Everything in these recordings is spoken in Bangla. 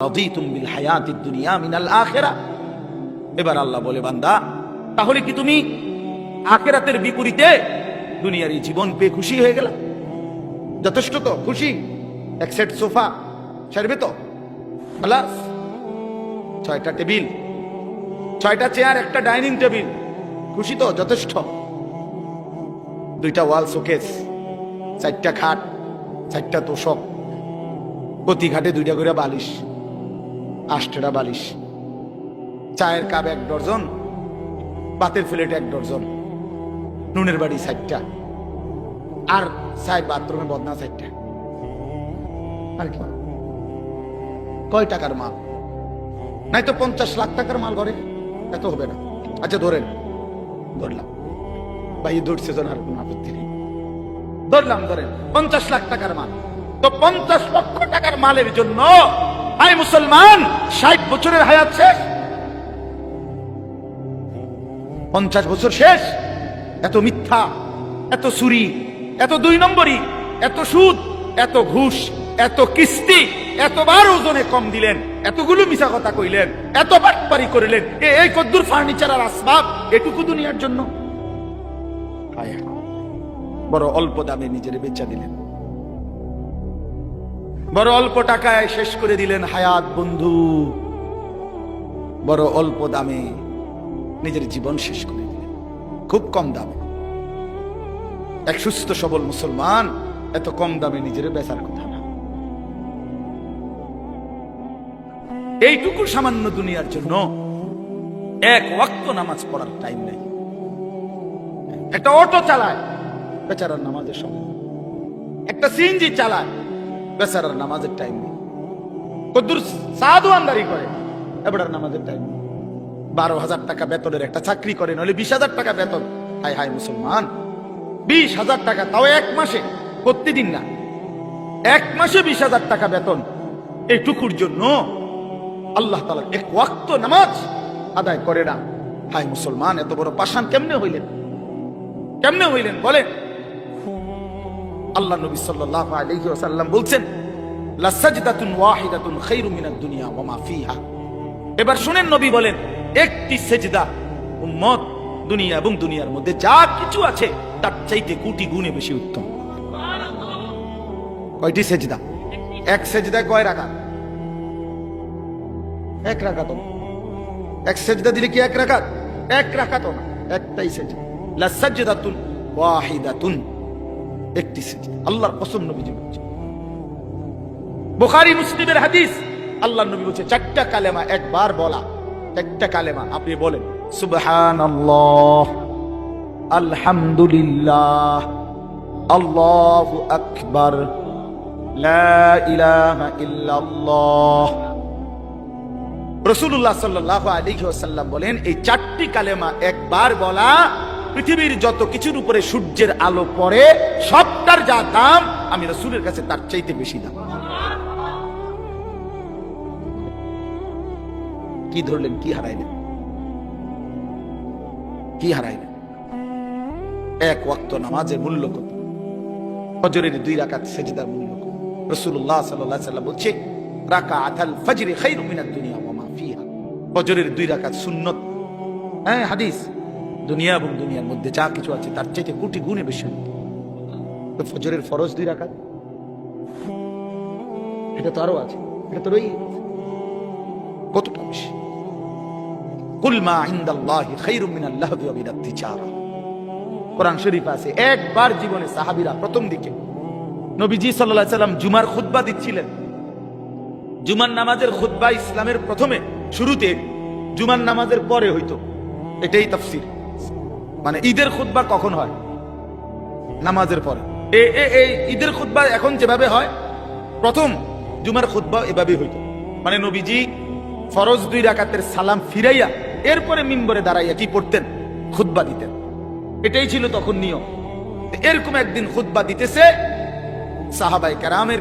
রাদিতুম বিল হায়াতিদ দুনিয়া মিনাল আখিরাহ। এবার আল্লাহ বলে, বান্দা তাহলে কি তুমি আখিরাতের বিপরীতে দুনিয়ার এই জীবন পেয়ে খুশি হয়ে গেলা? যথেষ্ট তো খুশি? এক সেট সোফা সারবে তো? প্লাস 6টা টেবিল, 6টা চেয়ার, একটা ডাইনিং টেবিল, খুশি তো? যথেষ্ট। 2টা ওয়াল শোকেস, 4টা খাট, 4টা তোষক, প্রতি ঘাটে 2টা করে বালিশ, 8টা বালিশ, চায়ের কাপ 1 ডজন, ভাতের প্লেট 1 ডজন, নুনের বাড়ি 4টা, আর সাইড বাথরুমে বদনা 4টা। আর কি? কয় টাকার মাল? নাই তো 50 লাখ টাকার মাল ঘরে? এত হবে না। আচ্ছা ধরেন, ধরলাম ভাই, ধরছে জন, আর কোন আপত্তি নেই, ধরলাম, ধরেন 50 লাখ টাকার মাল। তো 50 লক্ষ টাকার মালের জন্য আই মুসলমান 60 বছরের হায়াত শেষ, 50 বছর শেষ। এত মিথ্যা, এত চুরি, এত 2 নম্বরি, এত সুদ, এত ঘুষ, এত কিস্তি, এতবার ওজনে কম দিলেন, এতগুলো মিছা কথা কইলেন, এত বাটপারি করিলেন, এই কদ্দুর ফার্নিচার আর আসবাব, এটুকু দুনিয়ার জন্য? বড় অল্প দামে নিজের বেচা দিলেন, বড় অল্প টাকায় শেষ করে দিলেন হায়াত। বন্ধু, বড় অল্প দামে নিজের জীবন শেষ করে দিলেন, খুব কম দামে। এক সুস্থ সবল মুসলমান এত কম দামে নিজের বেচার কথা না। এইটুকু সামান্য দুনিয়ার জন্য এক ওয়াক্ত নামাজ পড়ার টাইম নেই। একটা অটো চালায়, বেচারার নামাজের সময়। একটা সিএনজি চালায়, বেচারার নামাজের টাইম নেই। কদ্দুর সাধুয়ানদারি করে, এবার নামাজের টাইম নেই। 12,000 টাকা বেতনের একটা চাকরি করে, নইলে 20,000 টাকা বেতন। হায় হায় মুসলমান, 20,000 টাকা, তাও 1 মাসে, প্রতিদিন না, 1 মাসে 20,000 টাকা বেতন। এইটুকুর জন্য আল্লাহ তাআলা এক ওয়াক্ত নামাজ আদায় করে না। হায় মুসলমান, এত বড় পাষাণ কেমনে হইলেন? কেমনে হইলেন বলেন? আল্লাহ নবী সাল্লাল্লাহু আলাইহি ওয়াসাল্লাম বলছেন, লাসাজদাতুন ওয়াহিদাতুন খায়রুম মিনাদ দুনিয়া ওয়া মা ফিহা। এবার শুনেন, নবী বলেন, একটি সেজদা উম্মত দুনিয়া এবং দুনিয়ার মধ্যে যা কিছু আছে তার চাইতে কোটি গুণে বেশি উত্তম। কয়টি সেজদা? এক সেজদা কয় রাকাত? 1 রাকাত। এক সেজদা দিলে কি 1 রাকাত? 1 রাকাত না, একটাই সেজদা। লাসাজদাতুন ওয়াহিদাতুন, একটি সেজদা। আল্লাহর কসম, নবীজি বলেছেন, বুখারী মুসলিমের হাদিস, আল্লাহর নবী বলেছে 4টা কালেমা একবার বলা। একটা কালেমা আপনি বলেন, সুবহানাল্লাহ, আলহামদুলিল্লাহ, আল্লাহু আকবার, লা ইলাহা ইল্লাল্লাহ। রাসূলুল্লাহ সাল্লাল্লাহু আলাইহি ওয়াসাল্লাম বলেন, এই 4টি কালেমা একবার বলা, পৃথিবীর যত কিছুর উপরে সূর্যের আলো পড়ে সবটার যা দাম, আমি রাসূলের কাছে তার চাইতে বেশি দাম। কি ধরলেন? কি হারাইলেন? কি হারাইলেন? 1 ওয়াক্ত নামাজের মূল্য কত? ফজরের 2 রাকাত সেজদার মূল্য কত? রাসূলুল্লাহ সাল্লাল্লাহু আলাইহি ওয়াসাল্লাম বলছে, রাকাআতুল ফজরি খায়রুম মিনাদ দুনিয়া ওয়া মা ফিহা। ফজরের 2 রাকাত সুন্নত, হ্যাঁ হাদিস, দুনিয়া এবং দুনিয়ার মধ্যে যা কিছু আছে তার চাইতে কোটি গুণে বেশি। তো ফজরের ফরজ 2 রাকাত, এটা তো আরো আছে, এটা তো রয়েছে, কতটা বেশি। কুল মা ইনদাল্লাহি খায়রুম মিনাল লাহবি ওয়া মিনাত তিজারা। কোরআন শরীফ আছে। একবার জীবনে সাহাবীরা প্রথম দিকে নবীজি সাল্লাল্লাহু আলাইহি সাল্লাম জুমার খুতবা দিচ্ছিলেন। জুমার নামাজের খুতবা ইসলামের প্রথমে শুরুতে জুমার নামাজের পরে হইতো, এটাই তাফসীর। মানে ঈদের খুতবা কখন হয়? নামাজের পরে। এই ঈদের খুতবা এখন যেভাবে হয়, প্রথম জুমার খুতবা এভাবেই হইতো। মানে নবীজি ফরজ 2 রাকাতের সালাম ফিরাইয়া এরপরে মিম্বরে দাঁড়াইয়া কি পড়তেন? খুতবা দিতেন। এটাই ছিল তখন নিয়ম। এরকম একদিন খুতবা দিতেছে, সাহাবায়ে কেরামের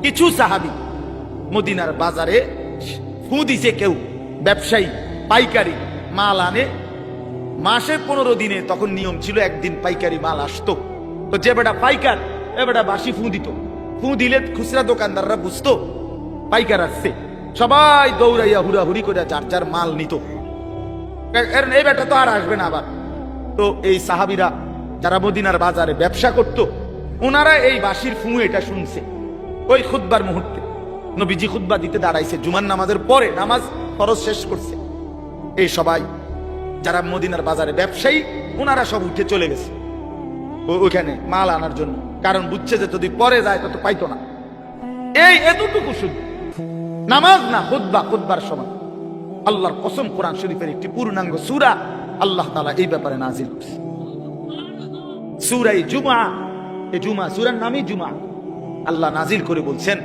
কিছু সাহাবী মদিনার বাজারে ফু দিছে। কেউ ব্যবসায়ী পাইকারি মাল আনে, মাসে 15 দিনে তখন নিয়ম ছিল একদিন পাইকারি মাল আসতো। তো যে বেটা পাইকার, এ বেটা বাসি ফু দিত। ফু দিলে খুচরা দোকানদাররা বুঝতো পাইকার আসছে, সবাই দৌড়াইয়া হুড়াহুড়ি করে যার যার মাল নিত। এই বেটা তো আর আসবে না আবার। তো এই সাহাবীরা যারা মদিনার বাজারে ব্যবসা করত, ওনারা এই বাঁশির ফুঁ এটা শুনছে। ওই খুতবার মুহূর্তে নবীজি খুতবা দিতে দাঁড়াইছে, জুমার নামাজের পরে, নামাজ ফরজ শেষ করছে। এই সবাই যারা মদিনার বাজারে ব্যবসায়ী, ওনারা সব উঠে চলে গেছে ওইখানে মাল আনার জন্য, কারণ বুঝছে যে যদি পরে যায় তত পাইতো না। এই এতটুকু শুধু নামাজ না, খুতবার সময় আল্লাহর কসম, কোরআন শরীফের একটি পূর্ণাঙ্গ সূরা আল্লাহ তাআলা এই ব্যাপারে নাজিল করছে, সূরা জুমআ। এই জুমআ সূরার নামই জুমআ। আল্লাহ নাজিল করে বলছেন